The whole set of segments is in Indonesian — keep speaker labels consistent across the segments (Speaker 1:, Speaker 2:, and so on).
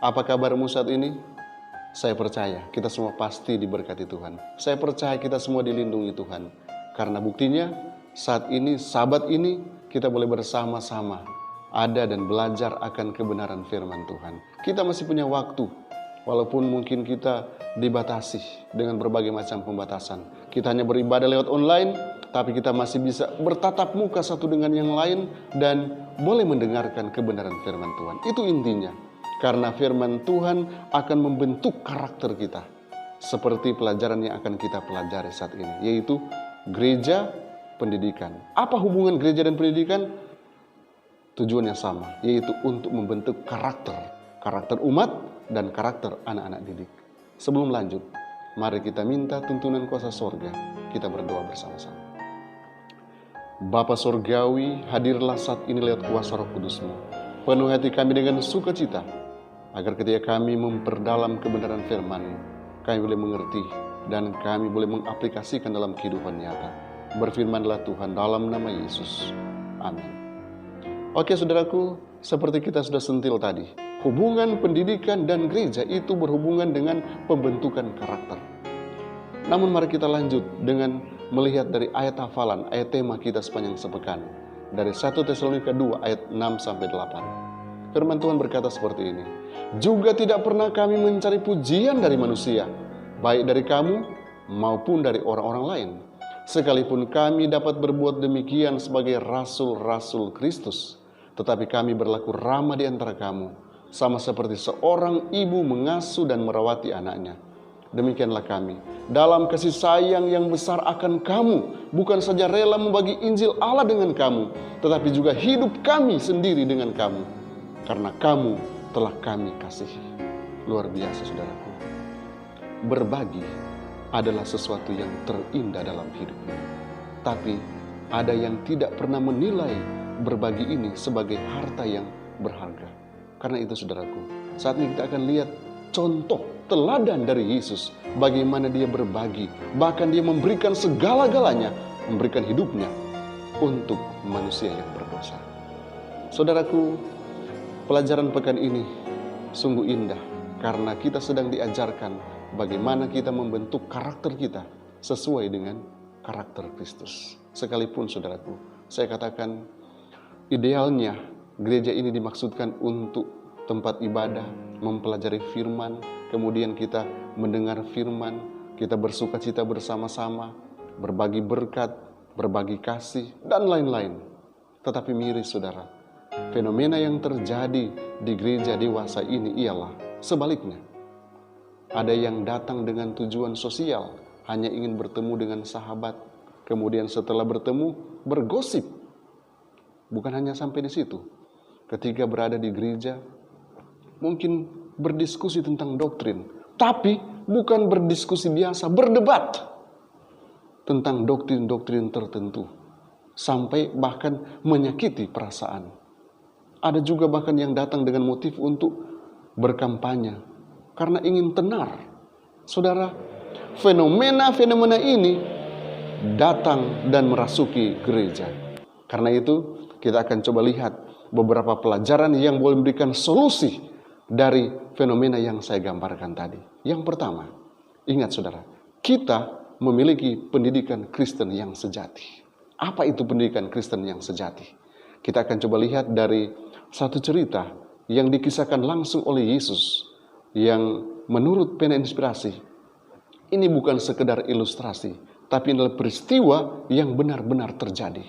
Speaker 1: Apa kabarmu saat ini? Saya percaya kita semua pasti diberkati Tuhan. Saya percaya kita semua dilindungi Tuhan. Karena buktinya saat ini, sabat ini, kita boleh bersama-sama ada dan belajar akan kebenaran firman Tuhan. Kita masih punya waktu, walaupun mungkin kita dibatasi dengan berbagai macam pembatasan. Kita hanya beribadah lewat online, tapi kita masih bisa bertatap muka satu dengan yang lain dan boleh mendengarkan kebenaran firman Tuhan. Itu intinya. Karena firman Tuhan akan membentuk karakter kita. Seperti pelajaran yang akan kita pelajari saat ini, yaitu gereja, pendidikan. Apa hubungan gereja dan pendidikan? Tujuannya sama, yaitu untuk membentuk karakter umat dan karakter anak-anak didik. Sebelum lanjut, mari kita minta tuntunan kuasa sorga. Kita berdoa bersama-sama. Bapa Sorgawi, hadirlah saat ini lewat kuasa Roh Kudus-Mu. Penuhi hati kami dengan sukacita, agar ketika kami memperdalam kebenaran firman-Mu, kami boleh mengerti dan kami boleh mengaplikasikan dalam kehidupan nyata. Berfirmanlah Tuhan dalam nama Yesus. Amin. Oke saudaraku, seperti kita sudah sentil tadi, hubungan pendidikan dan gereja itu berhubungan dengan pembentukan karakter. Namun mari kita lanjut dengan melihat dari ayat hafalan, ayat tema kita sepanjang sepekan. Dari 1 Tesalonika 2 ayat 6-8. Firman Tuhan berkata seperti ini. Juga tidak pernah kami mencari pujian dari manusia, baik dari kamu maupun dari orang-orang lain. Sekalipun kami dapat berbuat demikian sebagai rasul-rasul Kristus, tetapi kami berlaku ramah di antara kamu, sama seperti seorang ibu mengasuh dan merawati anaknya. Demikianlah kami, dalam kasih sayang yang besar akan kamu, bukan saja rela membagi Injil Allah dengan kamu, tetapi juga hidup kami sendiri dengan kamu, karena kamu telah kami kasihi. Luar biasa saudaraku. Berbagi adalah sesuatu yang terindah dalam hidup ini. Tapi ada yang tidak pernah menilai berbagi ini sebagai harta yang berharga. Karena itu saudaraku, saat ini kita akan lihat contoh teladan dari Yesus, bagaimana dia berbagi, bahkan dia memberikan segala-galanya, memberikan hidupnya untuk manusia yang berdosa. Saudaraku, pelajaran pekan ini sungguh indah karena kita sedang diajarkan bagaimana kita membentuk karakter kita sesuai dengan karakter Kristus. Sekalipun saudaraku, saya katakan idealnya gereja ini dimaksudkan untuk tempat ibadah, mempelajari firman, kemudian kita mendengar firman, kita bersukacita bersama-sama, berbagi berkat, berbagi kasih, dan lain-lain. Tetapi miris saudara, fenomena yang terjadi di gereja dewasa ini ialah sebaliknya. Ada yang datang dengan tujuan sosial, hanya ingin bertemu dengan sahabat, kemudian setelah bertemu bergosip. Bukan hanya sampai di situ. Ketika berada di gereja, mungkin berdiskusi tentang doktrin, tapi bukan berdiskusi biasa, berdebat tentang doktrin-doktrin tertentu, sampai bahkan menyakiti perasaan. Ada juga bahkan yang datang dengan motif untuk berkampanye, karena ingin tenar. Saudara, fenomena-fenomena ini datang dan merasuki gereja. Karena itu, kita akan coba lihat beberapa pelajaran yang boleh memberikan solusi dari fenomena yang saya gambarkan tadi. Yang pertama, ingat saudara, kita memiliki pendidikan Kristen yang sejati. Apa itu pendidikan Kristen yang sejati? Kita akan coba lihat dari satu cerita yang dikisahkan langsung oleh Yesus, yang menurut pena inspirasi, ini bukan sekedar ilustrasi, tapi adalah peristiwa yang benar-benar terjadi.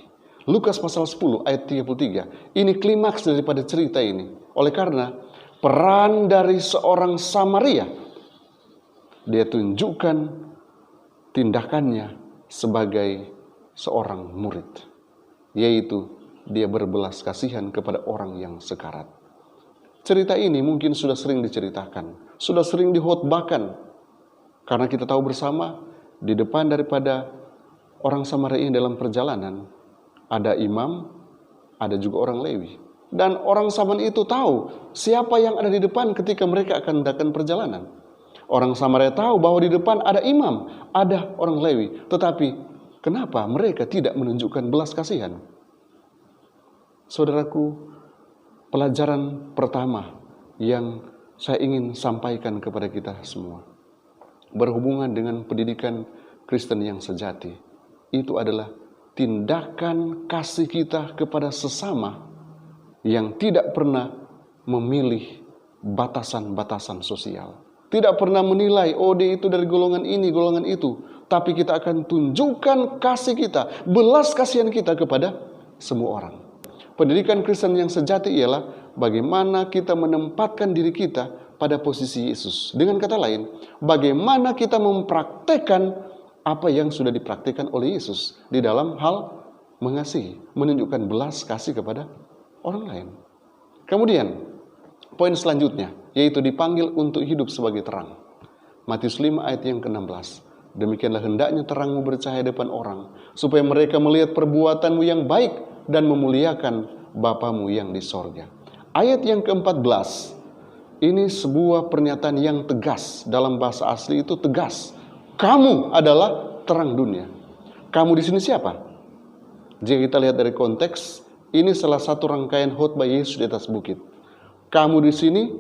Speaker 1: Lukas pasal 10 ayat 33, ini klimaks daripada cerita ini. Oleh karena peran dari seorang Samaria, dia tunjukkan tindakannya sebagai seorang murid, yaitu dia berbelas kasihan kepada orang yang sekarat. Cerita ini mungkin sudah sering diceritakan, sudah sering dihotbahkan, karena kita tahu bersama di depan daripada orang Samaria dalam perjalanan ada imam, ada juga orang Lewi. Dan orang Samaria itu tahu siapa yang ada di depan ketika mereka akan mendapatkan perjalanan. Orang Samaria tahu bahwa di depan ada imam, ada orang Lewi. Tetapi kenapa mereka tidak menunjukkan belas kasihan? Saudaraku, pelajaran pertama yang saya ingin sampaikan kepada kita semua. Berhubungan dengan pendidikan Kristen yang sejati, itu adalah tindakan kasih kita kepada sesama yang tidak pernah memilih batasan-batasan sosial. Tidak pernah menilai, oh dia itu dari golongan ini, golongan itu. Tapi kita akan tunjukkan kasih kita, belas kasihan kita kepada semua orang. Pendidikan Kristen yang sejati ialah bagaimana kita menempatkan diri kita pada posisi Yesus. Dengan kata lain, bagaimana kita mempraktekkan apa yang sudah dipraktikkan oleh Yesus di dalam hal mengasihi, menunjukkan belas kasih kepada orang lain. Kemudian, poin selanjutnya, yaitu dipanggil untuk hidup sebagai terang. Matius 5 ayat yang ke-16. Demikianlah hendaknya terangmu bercahaya depan orang, supaya mereka melihat perbuatanmu yang baik dan memuliakan Bapamu yang di sorga. Ayat yang ke-14, ini sebuah pernyataan yang tegas. Dalam bahasa asli itu tegas. Kamu adalah terang dunia. Kamu di sini siapa? Jika kita lihat dari konteks, ini salah satu rangkaian khotbah Yesus di atas bukit. Kamu di sini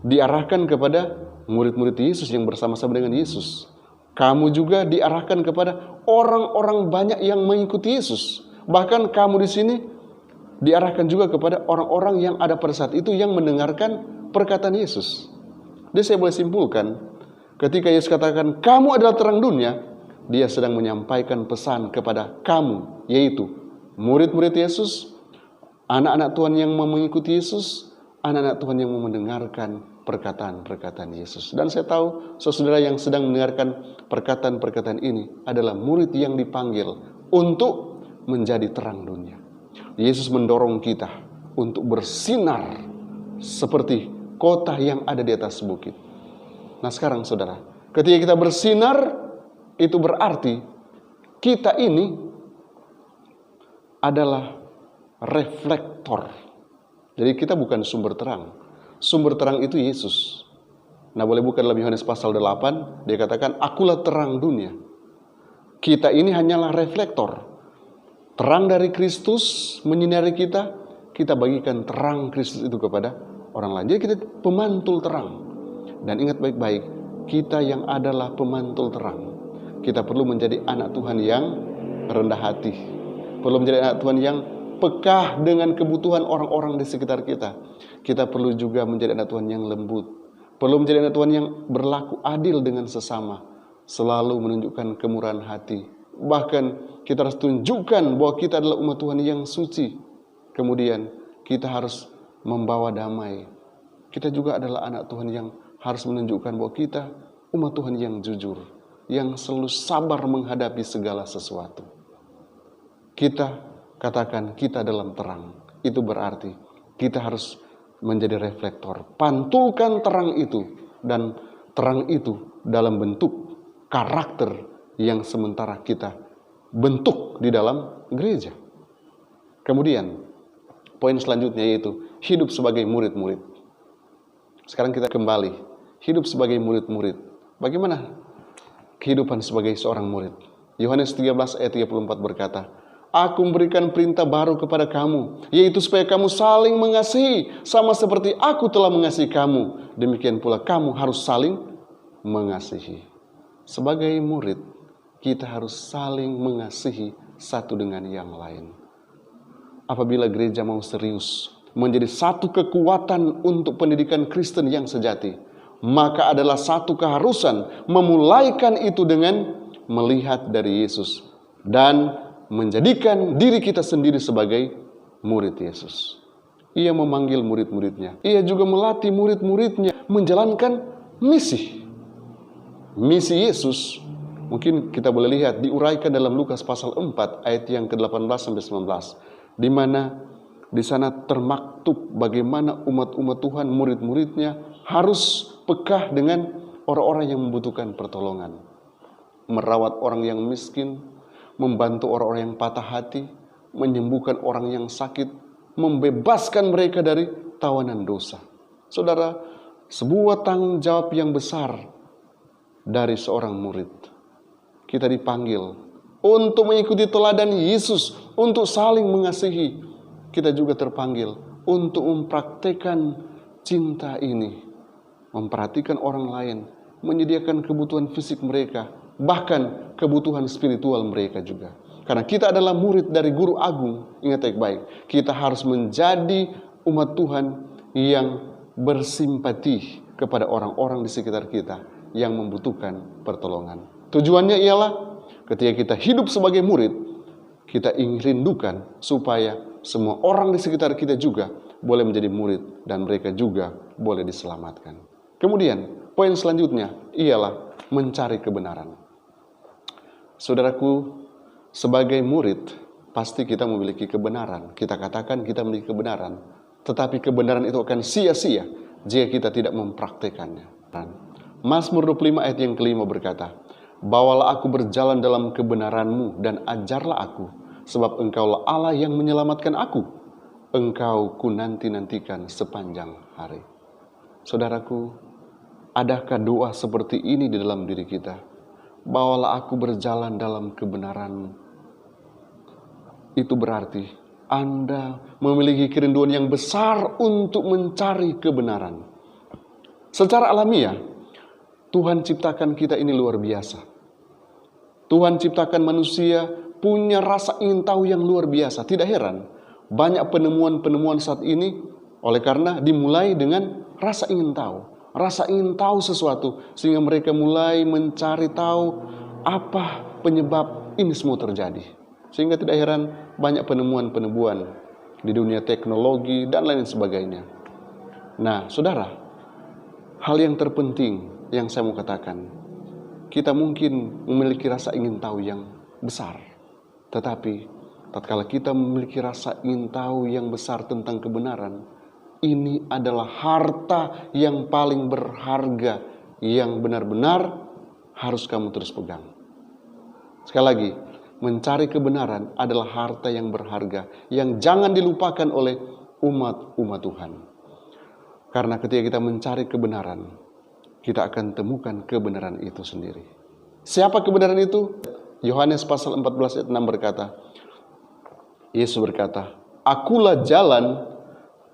Speaker 1: diarahkan kepada murid-murid Yesus yang bersama-sama dengan Yesus. Kamu juga diarahkan kepada orang-orang banyak yang mengikuti Yesus. Bahkan kamu di sini diarahkan juga kepada orang-orang yang ada pada saat itu yang mendengarkan perkataan Yesus. Jadi saya boleh simpulkan, ketika Yesus katakan kamu adalah terang dunia, dia sedang menyampaikan pesan kepada kamu, yaitu murid-murid Yesus, anak-anak Tuhan yang mau mengikuti Yesus, anak-anak Tuhan yang mau mendengarkan perkataan-perkataan Yesus. Dan saya tahu saudara yang sedang mendengarkan perkataan-perkataan ini adalah murid yang dipanggil untuk menjadi terang dunia. Yesus mendorong kita untuk bersinar seperti kota yang ada di atas bukit. Nah sekarang saudara, ketika kita bersinar, itu berarti kita ini adalah reflektor. Jadi kita bukan sumber terang. Sumber terang itu Yesus. Nah boleh buka dalam Yohanes pasal 8, dia katakan, akulah terang dunia. Kita ini hanyalah reflektor. Terang dari Kristus menyinari kita, kita bagikan terang Kristus itu kepada orang lain. Jadi kita pemantul terang. Dan ingat baik-baik, kita yang adalah pemantul terang. Kita perlu menjadi anak Tuhan yang rendah hati. Perlu menjadi anak Tuhan yang peka dengan kebutuhan orang-orang di sekitar kita. Kita perlu juga menjadi anak Tuhan yang lembut. Perlu menjadi anak Tuhan yang berlaku adil dengan sesama. Selalu menunjukkan kemurahan hati. Bahkan kita harus tunjukkan bahwa kita adalah umat Tuhan yang suci. Kemudian kita harus membawa damai. Kita juga adalah anak Tuhan yang harus menunjukkan bahwa kita umat Tuhan yang jujur. Yang selalu sabar menghadapi segala sesuatu. Kita katakan kita dalam terang. Itu berarti kita harus menjadi reflektor. Pantulkan terang itu. Dan terang itu dalam bentuk karakter yang sementara kita bentuk di dalam gereja. Kemudian poin selanjutnya yaitu hidup sebagai murid-murid. Sekarang kita kembali. Hidup sebagai murid-murid. Bagaimana kehidupan sebagai seorang murid? Yohanes 13 ayat 34 berkata, Aku memberikan perintah baru kepada kamu, yaitu supaya kamu saling mengasihi, sama seperti aku telah mengasihi kamu. Demikian pula kamu harus saling mengasihi. Sebagai murid, kita harus saling mengasihi satu dengan yang lain. Apabila gereja mau serius menjadi satu kekuatan untuk pendidikan Kristen yang sejati, maka adalah satu keharusan memulaikan itu dengan melihat dari Yesus dan menjadikan diri kita sendiri sebagai murid Yesus. Ia memanggil murid-muridnya. Ia juga melatih murid-muridnya menjalankan misi. Misi Yesus, mungkin kita boleh lihat diuraikan dalam Lukas pasal 4 ayat yang ke-18 sampai 19. Di mana di sana termaktub bagaimana umat-umat Tuhan, murid-muridnya harus peka dengan orang-orang yang membutuhkan pertolongan. Merawat orang yang miskin, membantu orang-orang yang patah hati, menyembuhkan orang yang sakit, membebaskan mereka dari tawanan dosa. Saudara, sebuah tanggung jawab yang besar dari seorang murid. Kita dipanggil untuk mengikuti teladan Yesus, untuk saling mengasihi. Kita juga terpanggil untuk mempraktekkan cinta ini memperhatikan orang lain, menyediakan kebutuhan fisik mereka, bahkan kebutuhan spiritual mereka juga. Karena kita adalah murid dari Guru Agung, ingat baik-baik, kita harus menjadi umat Tuhan yang bersimpati kepada orang-orang di sekitar kita yang membutuhkan pertolongan. Tujuannya ialah ketika kita hidup sebagai murid, kita ingin rindukan supaya semua orang di sekitar kita juga boleh menjadi murid dan mereka juga boleh diselamatkan. Kemudian, poin selanjutnya ialah mencari kebenaran. Saudaraku, sebagai murid, pasti kita memiliki kebenaran. Kita katakan kita memiliki kebenaran, tetapi kebenaran itu akan sia-sia jika kita tidak mempraktekannya. Mazmur 25 ayat yang kelima berkata, "Bawalah aku berjalan dalam kebenaran-Mu dan ajarlah aku, sebab Engkaulah Allah yang menyelamatkan aku. Engkau ku nanti-nantikan sepanjang hari." Saudaraku, adakah doa seperti ini di dalam diri kita? Bawalah aku berjalan dalam kebenaran-Mu. Itu berarti Anda memiliki kerinduan yang besar untuk mencari kebenaran. Secara alamiah, Tuhan ciptakan kita ini luar biasa. Tuhan ciptakan manusia punya rasa ingin tahu yang luar biasa. Tidak heran, banyak penemuan-penemuan saat ini oleh karena dimulai dengan rasa ingin tahu. Rasa ingin tahu sesuatu sehingga mereka mulai mencari tahu apa penyebab ini semua terjadi. Sehingga tidak heran banyak penemuan-penemuan di dunia teknologi dan lain sebagainya. Nah, saudara, hal yang terpenting yang saya mau katakan, kita mungkin memiliki rasa ingin tahu yang besar. Tetapi, tatkala kita memiliki rasa ingin tahu yang besar tentang kebenaran, ini adalah harta yang paling berharga yang benar-benar harus kamu terus pegang. Sekali lagi, mencari kebenaran adalah harta yang berharga yang jangan dilupakan oleh umat-umat Tuhan. Karena ketika kita mencari kebenaran, kita akan temukan kebenaran itu sendiri. Siapa kebenaran itu? Yohanes pasal 14 ayat 6 berkata, Yesus berkata, "Akulah jalan,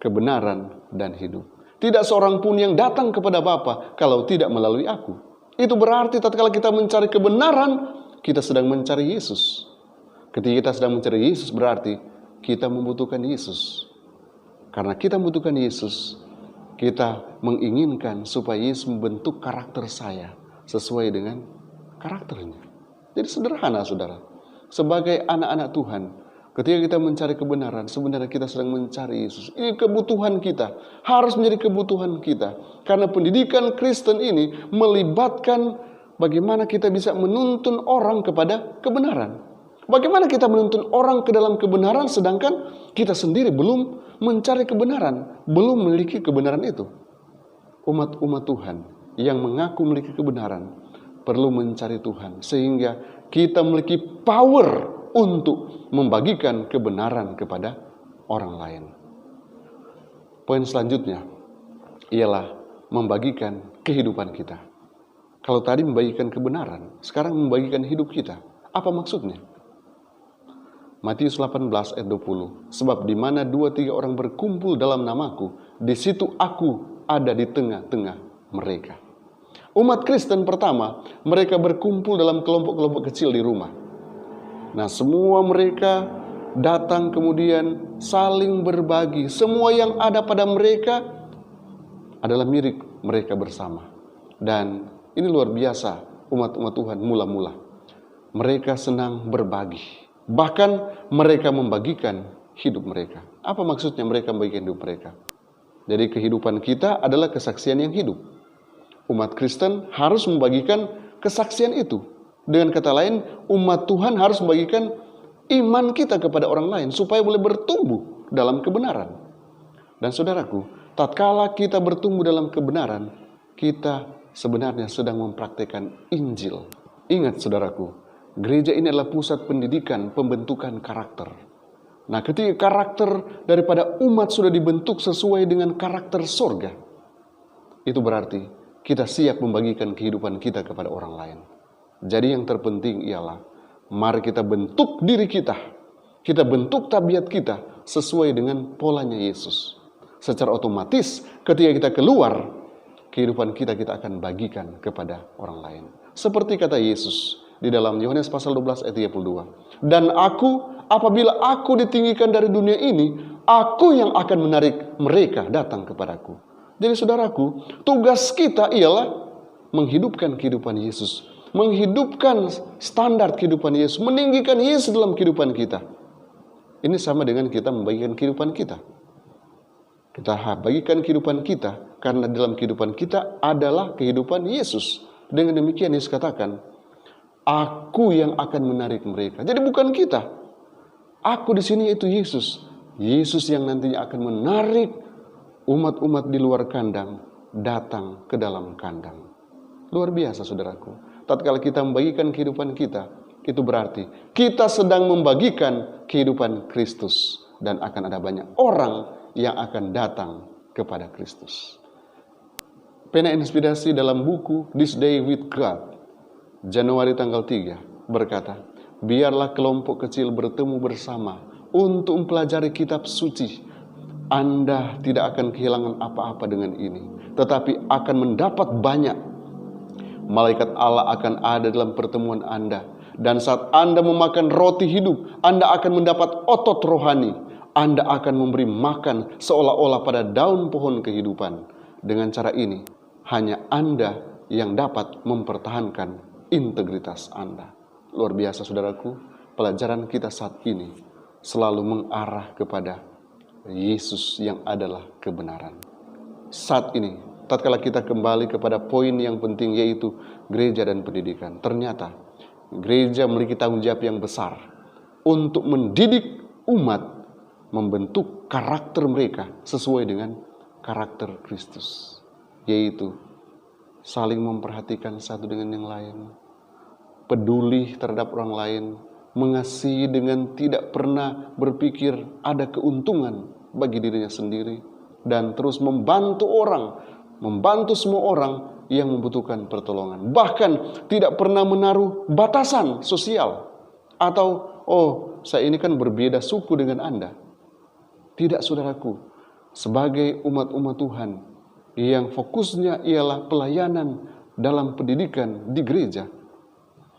Speaker 1: kebenaran, dan hidup. Tidak seorang pun yang datang kepada Bapa kalau tidak melalui aku." Itu berarti tatkala kita mencari kebenaran, kita sedang mencari Yesus. Ketika kita sedang mencari Yesus, berarti kita membutuhkan Yesus. Karena kita membutuhkan Yesus, kita menginginkan supaya Yesus membentuk karakter saya sesuai dengan karakternya. Jadi sederhana, saudara. Sebagai anak-anak Tuhan, ketika kita mencari kebenaran, sebenarnya kita sedang mencari Yesus. Ini kebutuhan kita, harus menjadi kebutuhan kita. Karena pendidikan Kristen ini melibatkan bagaimana kita bisa menuntun orang kepada kebenaran. Bagaimana kita menuntun orang ke dalam kebenaran sedangkan kita sendiri belum mencari kebenaran, belum memiliki kebenaran itu. Umat-umat Tuhan yang mengaku memiliki kebenaran perlu mencari Tuhan sehingga kita memiliki power untuk membagikan kebenaran kepada orang lain. Poin selanjutnya ialah membagikan kehidupan kita. Kalau tadi membagikan kebenaran, sekarang membagikan hidup kita. Apa maksudnya? Matius 18 ayat 20. "Sebab di mana 2-3 orang berkumpul dalam namaku, di situ aku ada di tengah-tengah mereka." Umat Kristen pertama, mereka berkumpul dalam kelompok-kelompok kecil di rumah. Nah, semua mereka datang kemudian saling berbagi. Semua yang ada pada mereka adalah milik mereka bersama. Dan ini luar biasa umat-umat Tuhan mula-mula. Mereka senang berbagi. Bahkan mereka membagikan hidup mereka. Apa maksudnya mereka membagikan hidup mereka? Jadi kehidupan kita adalah kesaksian yang hidup. Umat Kristen harus membagikan kesaksian itu. Dengan kata lain, umat Tuhan harus membagikan iman kita kepada orang lain supaya boleh bertumbuh dalam kebenaran. Dan saudaraku, tatkala kita bertumbuh dalam kebenaran, kita sebenarnya sedang mempraktikkan Injil. Ingat saudaraku, gereja ini adalah pusat pendidikan pembentukan karakter. Nah, ketika karakter daripada umat sudah dibentuk sesuai dengan karakter surga, itu berarti kita siap membagikan kehidupan kita kepada orang lain. Jadi yang terpenting ialah mari kita bentuk diri kita. Kita bentuk tabiat kita sesuai dengan polanya Yesus. Secara otomatis ketika kita keluar, kehidupan kita akan bagikan kepada orang lain. Seperti kata Yesus di dalam Yohanes pasal 12 ayat 32. Dan apabila aku ditinggikan dari dunia ini, aku yang akan menarik mereka datang kepadaku. Jadi saudaraku, tugas kita ialah menghidupkan kehidupan Yesus, menghidupkan standar kehidupan Yesus, meninggikan Yesus dalam kehidupan kita. Ini sama dengan kita membagikan kehidupan kita. Kita bagikan kehidupan kita karena dalam kehidupan kita adalah kehidupan Yesus. Dengan demikian Yesus katakan, aku yang akan menarik mereka. Jadi bukan kita. Aku di sini itu Yesus. Yesus yang nantinya akan menarik umat-umat di luar kandang datang ke dalam kandang. Luar biasa saudaraku. Tatkala kita membagikan kehidupan kita, itu berarti kita sedang membagikan kehidupan Kristus. Dan akan ada banyak orang yang akan datang kepada Kristus. Pena inspirasi dalam buku This Day with God, Januari tanggal 3, berkata, biarlah kelompok kecil bertemu bersama untuk mempelajari kitab suci. Anda tidak akan kehilangan apa-apa dengan ini, tetapi akan mendapat banyak. Malaikat Allah akan ada dalam pertemuan Anda. Dan saat Anda memakan roti hidup, Anda akan mendapat otot rohani. Anda akan memberi makan seolah-olah pada daun pohon kehidupan. Dengan cara ini, hanya Anda yang dapat mempertahankan integritas Anda. Luar biasa saudaraku, pelajaran kita saat ini selalu mengarah kepada Yesus yang adalah kebenaran. Saat ini, tatkala kita kembali kepada poin yang penting, yaitu gereja dan pendidikan. Ternyata gereja memiliki tanggung jawab yang besar untuk mendidik umat, membentuk karakter mereka sesuai dengan karakter Kristus, yaitu saling memperhatikan satu dengan yang lain, peduli terhadap orang lain, mengasihi dengan tidak pernah berpikir ada keuntungan bagi dirinya sendiri, dan terus membantu orang, membantu semua orang yang membutuhkan pertolongan. Bahkan tidak pernah menaruh batasan sosial atau saya ini kan berbeda suku dengan Anda. Tidak saudaraku, sebagai umat-umat Tuhan yang fokusnya ialah pelayanan dalam pendidikan di gereja,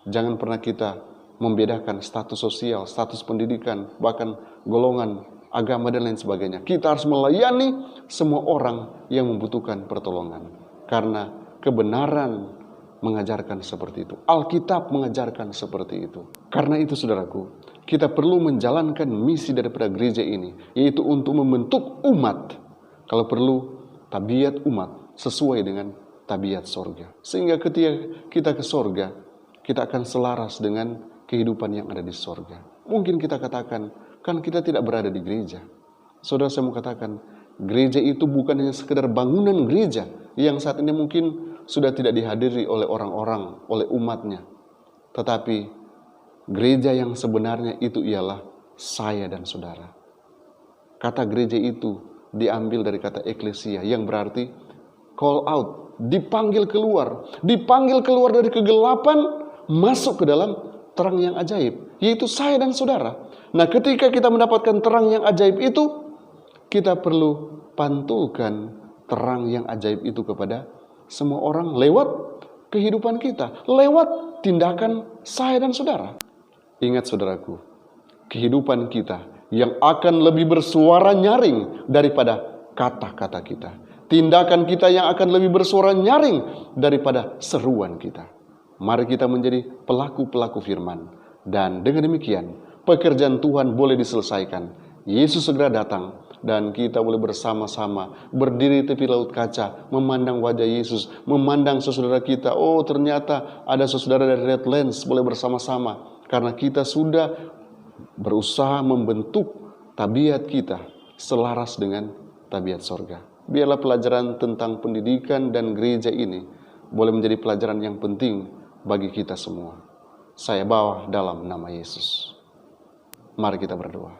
Speaker 1: jangan pernah kita membedakan status sosial, status pendidikan, bahkan golongan, agama dan lain sebagainya. Kita harus melayani semua orang yang membutuhkan pertolongan. Karena kebenaran mengajarkan seperti itu. Alkitab mengajarkan seperti itu. Karena itu saudaraku, kita perlu menjalankan misi daripada gereja ini, yaitu untuk membentuk umat, kalau perlu tabiat umat sesuai dengan tabiat sorga. Sehingga ketika kita ke sorga, kita akan selaras dengan kehidupan yang ada di sorga. Mungkin kita katakan, kan kita tidak berada di gereja. Saudara, saya mau katakan, gereja itu bukan hanya sekedar bangunan gereja yang saat ini mungkin sudah tidak dihadiri oleh orang-orang, oleh umatnya. Tetapi gereja yang sebenarnya itu ialah saya dan saudara. Kata gereja itu diambil dari kata eklesia yang berarti call out, dipanggil keluar dari kegelapan, masuk ke dalam terang yang ajaib, yaitu saya dan saudara. Nah, ketika kita mendapatkan terang yang ajaib itu, kita perlu pantulkan terang yang ajaib itu kepada semua orang lewat kehidupan kita, lewat tindakan saya dan saudara. Ingat saudaraku, kehidupan kita yang akan lebih bersuara nyaring daripada kata-kata kita. Tindakan kita yang akan lebih bersuara nyaring daripada seruan kita. Mari kita menjadi pelaku-pelaku firman. Dan dengan demikian, pekerjaan Tuhan boleh diselesaikan. Yesus segera datang dan kita boleh bersama-sama berdiri tepi laut kaca, memandang wajah Yesus, memandang saudara kita. Oh, ternyata ada saudara dari Redlands, boleh bersama-sama. Karena kita sudah berusaha membentuk tabiat kita selaras dengan tabiat sorga. Biarlah pelajaran tentang pendidikan dan gereja ini boleh menjadi pelajaran yang penting bagi kita semua. Saya bawa dalam nama Yesus. Mari kita berdoa.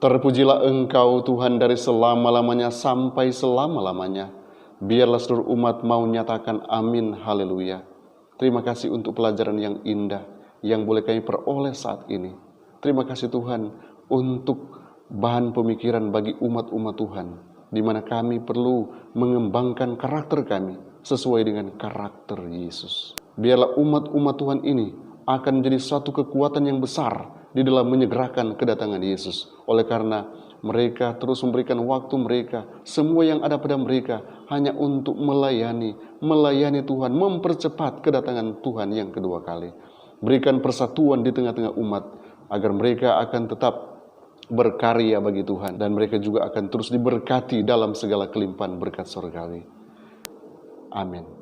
Speaker 1: Terpujilah Engkau Tuhan dari selama-lamanya sampai selama-lamanya. Biarlah seluruh umat mau nyatakan amin, haleluya. Terima kasih untuk pelajaran yang indah yang boleh kami peroleh saat ini. Terima kasih Tuhan untuk bahan pemikiran bagi umat-umat Tuhan di mana kami perlu mengembangkan karakter kami sesuai dengan karakter Yesus. Biarlah umat-umat Tuhan ini akan menjadi suatu kekuatan yang besar di dalam menyegerakan kedatangan Yesus. Oleh karena mereka terus memberikan waktu mereka, semua yang ada pada mereka hanya untuk melayani Tuhan, mempercepat kedatangan Tuhan yang kedua kali. Berikan persatuan di tengah-tengah umat, agar mereka akan tetap berkarya bagi Tuhan, dan mereka juga akan terus diberkati dalam segala kelimpahan berkat surgawi. Amin.